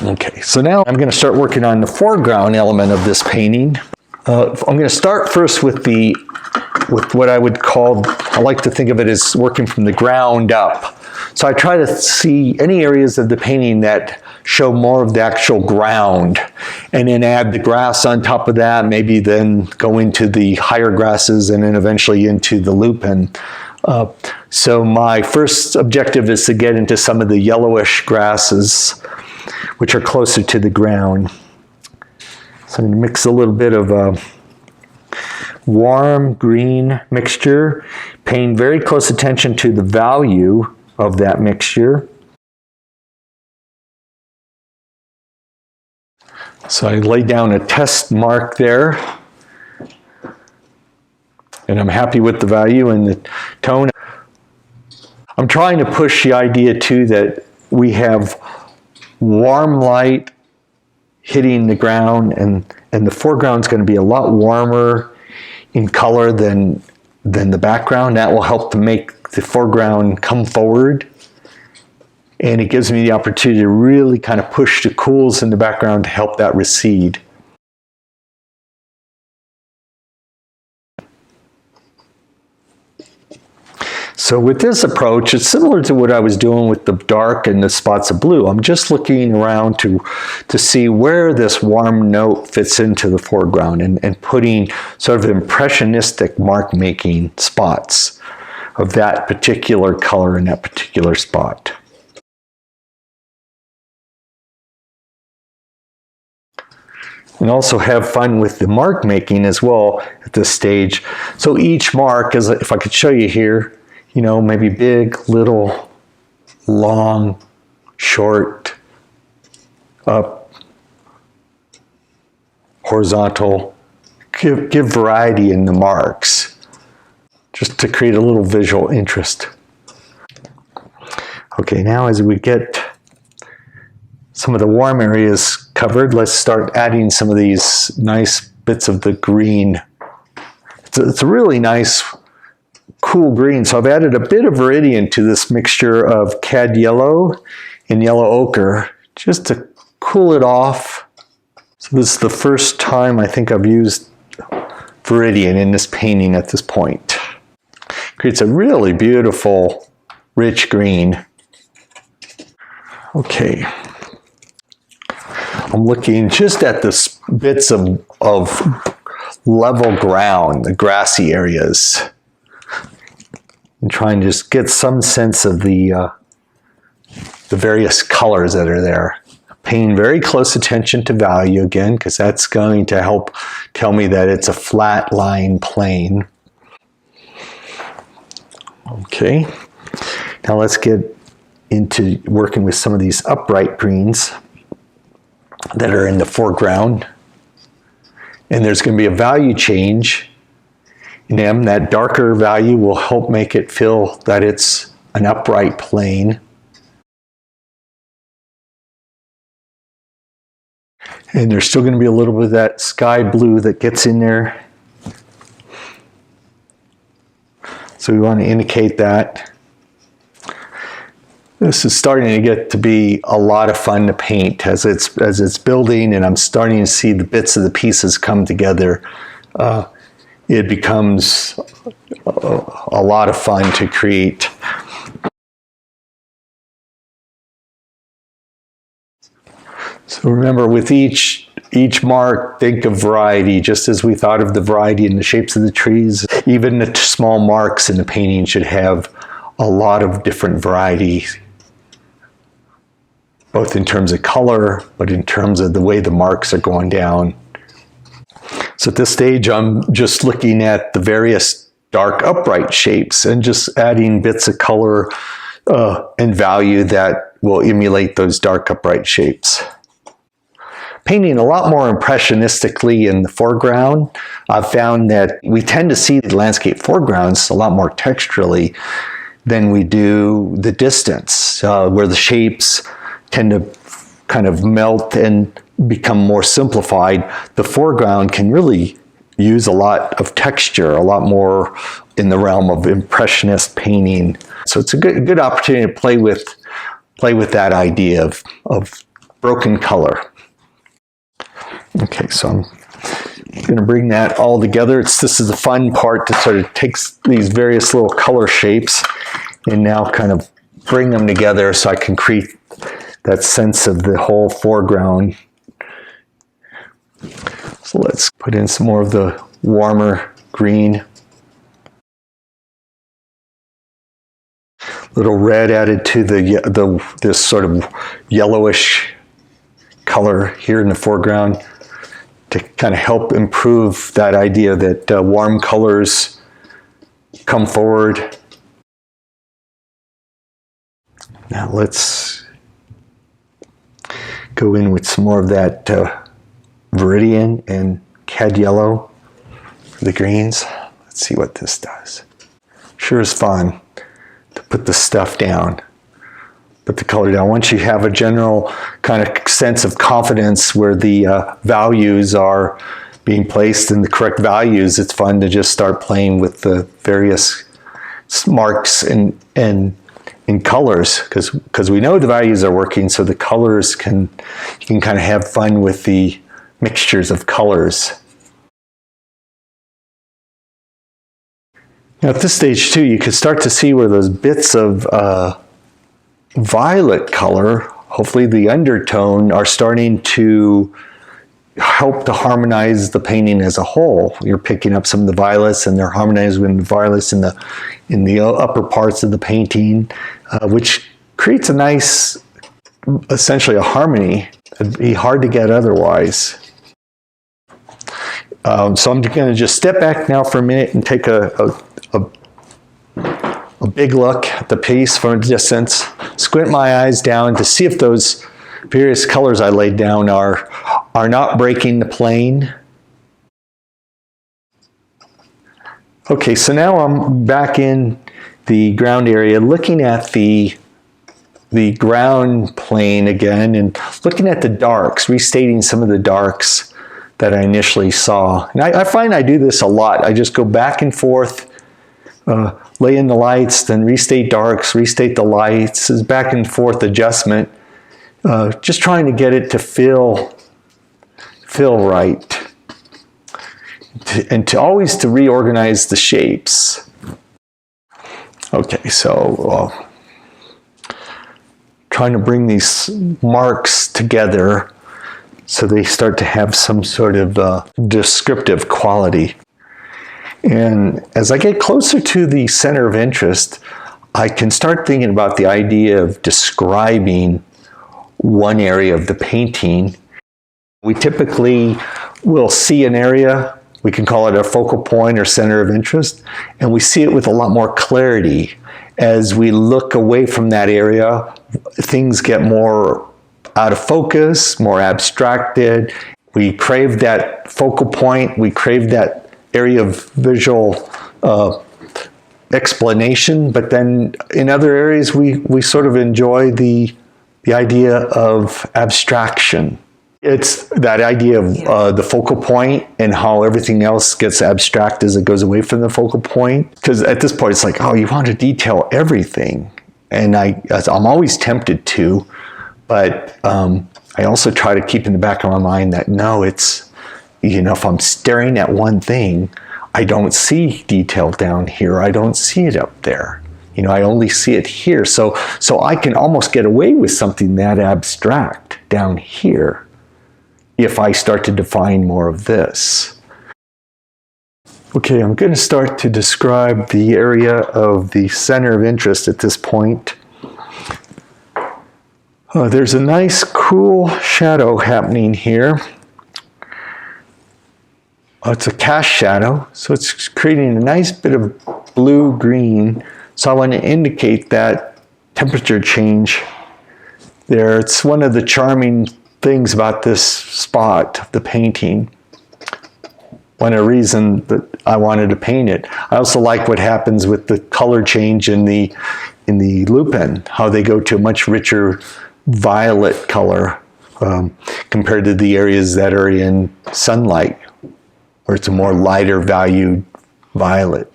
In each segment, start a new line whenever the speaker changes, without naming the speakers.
Okay, so now I'm going to start working on the foreground element of this painting. I'm going to start first with what I would call, I like to think of it as working from the ground up. So I try to see any areas of the painting that show more of the actual ground, and then add the grass on top of that, maybe then go into the higher grasses and then eventually into the lupin. So my first objective is to get into some of the yellowish grasses, which are closer to the ground. So I'm going to mix a little bit of a warm green mixture, paying very close attention to the value of that mixture. So I lay down a test mark there, and I'm happy with the value and the tone. I'm trying to push the idea too that we have warm light hitting the ground, and the foreground is going to be a lot warmer in color than the background. That will help to make the foreground come forward. And it gives me the opportunity to really kind of push the cools in the background to help that recede. So with this approach, it's similar to what I was doing with the dark and the spots of blue. I'm just looking around to see where this warm note fits into the foreground, and putting sort of impressionistic mark-making spots of that particular color in that particular spot. And also have fun with the mark making as well at this stage. So each mark is, if I could show you here, you know, maybe big, little, long, short, up, horizontal. Give variety in the marks, just to create a little visual interest. Okay, now as we get some of the warm areas covered, let's start adding some of these nice bits of the green. It's a really nice, cool green. So I've added a bit of viridian to this mixture of cad yellow and yellow ochre, just to cool it off. So this is the first time I think I've used viridian in this painting at this point. Creates a really beautiful, rich green. Okay. I'm looking just at the bits of level ground, the grassy areas, and trying to just get some sense of the various colors that are there. Paying very close attention to value again, because that's going to help tell me that it's a flat line plane. Okay, now let's get into working with some of these upright greens that are in the foreground, and there's going to be a value change in them. That darker value will help make it feel that it's an upright plane, and there's still going to be a little bit of that sky blue that gets in there, so we want to indicate that. This is starting to get to be a lot of fun to paint as it's building, and I'm starting to see the bits of the pieces come together. It becomes a lot of fun to create. So remember, with each mark, think of variety, just as we thought of the variety in the shapes of the trees. Even the small marks in the painting should have a lot of different varieties, both in terms of color, but in terms of the way the marks are going down. So at this stage, I'm just looking at the various dark upright shapes and just adding bits of color and value that will emulate those dark upright shapes. Painting a lot more impressionistically in the foreground, I've found that we tend to see the landscape foregrounds a lot more texturally than we do the distance, where the shapes tend to kind of melt and become more simplified. The foreground can really use a lot of texture, a lot more in the realm of impressionist painting. So it's a good opportunity to play with that idea of broken color. Okay, so I'm going to bring that all together. This is the fun part, to sort of take these various little color shapes and now kind of bring them together so I can create that sense of the whole foreground. So let's put in some more of the warmer green. Little red added to this sort of yellowish color here in the foreground to kind of help improve that idea that warm colors come forward. Now let's go in with some more of that Viridian and Cad Yellow for the greens. Let's see what this does. Sure is fun to put the stuff down, put the color down. Once you have a general kind of sense of confidence where the values are being placed in the correct values, it's fun to just start playing with the various marks and colors, because we know the values are working, so the colors you can kind of have fun with the mixtures of colors. Now at this stage too, you can start to see where those bits of violet color, hopefully the undertone, are starting to help to harmonize the painting as a whole. You're picking up some of the violets, and they're harmonizing with the violets in the upper parts of the painting, which creates a nice, essentially a harmony. It'd be hard to get otherwise. So I'm going to just step back now for a minute and take a big look at the piece from a distance, squint my eyes down to see if those various colors I laid down are not breaking the plane. Okay, so now I'm back in the ground area, looking at the ground plane again and looking at the darks, restating some of the darks that I initially saw. And I find I do this a lot. I just go back and forth, lay in the lights, then restate darks, restate the lights, is back and forth adjustment, just trying to get it to feel right, and to always to reorganize the shapes. Okay, so trying to bring these marks together so they start to have some sort of descriptive quality. And as I get closer to the center of interest, I can start thinking about the idea of describing one area of the painting. We typically will see an area, we can call it a focal point or center of interest, and we see it with a lot more clarity. As we look away from that area, things get more out of focus, more abstracted. We crave that focal point, we crave that area of visual explanation, but then in other areas we sort of enjoy the idea of abstraction. It's that idea of the focal point and how everything else gets abstract as it goes away from the focal point. Because at this point it's like, oh, you want to detail everything. And I'm always tempted to, but I also try to keep in the back of my mind that no, it's, if I'm staring at one thing, I don't see detail down here. I don't see it up there. I only see it here. So I can almost get away with something that abstract down here if I start to define more of this. Okay, I'm going to start to describe the area of the center of interest at this point. There's a nice cool shadow happening here. It's a cast shadow, so it's creating a nice bit of blue-green. So I want to indicate that temperature change there. It's one of the charming things about this spot of the painting. One reason that I wanted to paint it. I also like what happens with the color change in the lupin, how they go to a much richer violet color compared to the areas that are in sunlight, where it's a more lighter valued violet.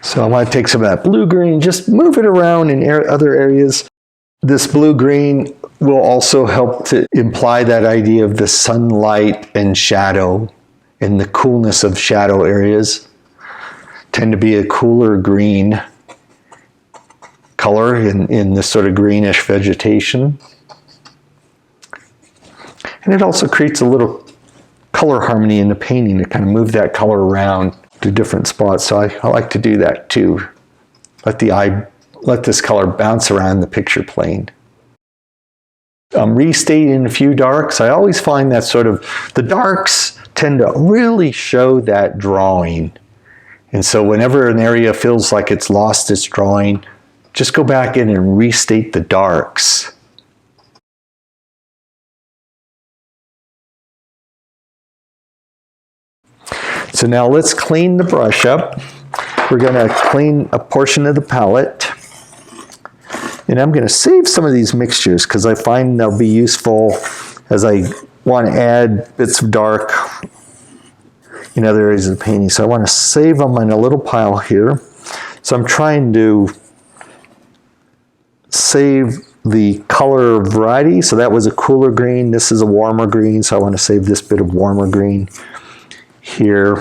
So I want to take some of that blue-green, just move it around in other areas. This blue-green will also help to imply that idea of the sunlight and shadow and the coolness of shadow areas. Tend to be a cooler green color in this sort of greenish vegetation. And it also creates a little color harmony in the painting to kind of move that color around to different spots. So I like to do that too. Let this color bounce around the picture plane. Restating a few darks. I always find that sort of, the darks tend to really show that drawing. And so whenever an area feels like it's lost its drawing, just go back in and restate the darks. So now let's clean the brush up. We're going to clean a portion of the palette. And I'm going to save some of these mixtures because I find they'll be useful as I want to add bits of dark in other areas of the painting. So I want to save them in a little pile here. So I'm trying to save the color variety. So that was a cooler green. This is a warmer green. So I want to save this bit of warmer green here.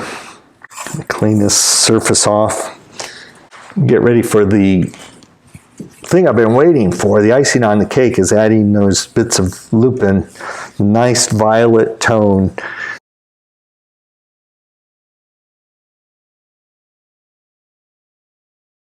Clean this surface off. Get ready for the thing I've been waiting for. The icing on the cake is adding those bits of lupin. Nice violet tone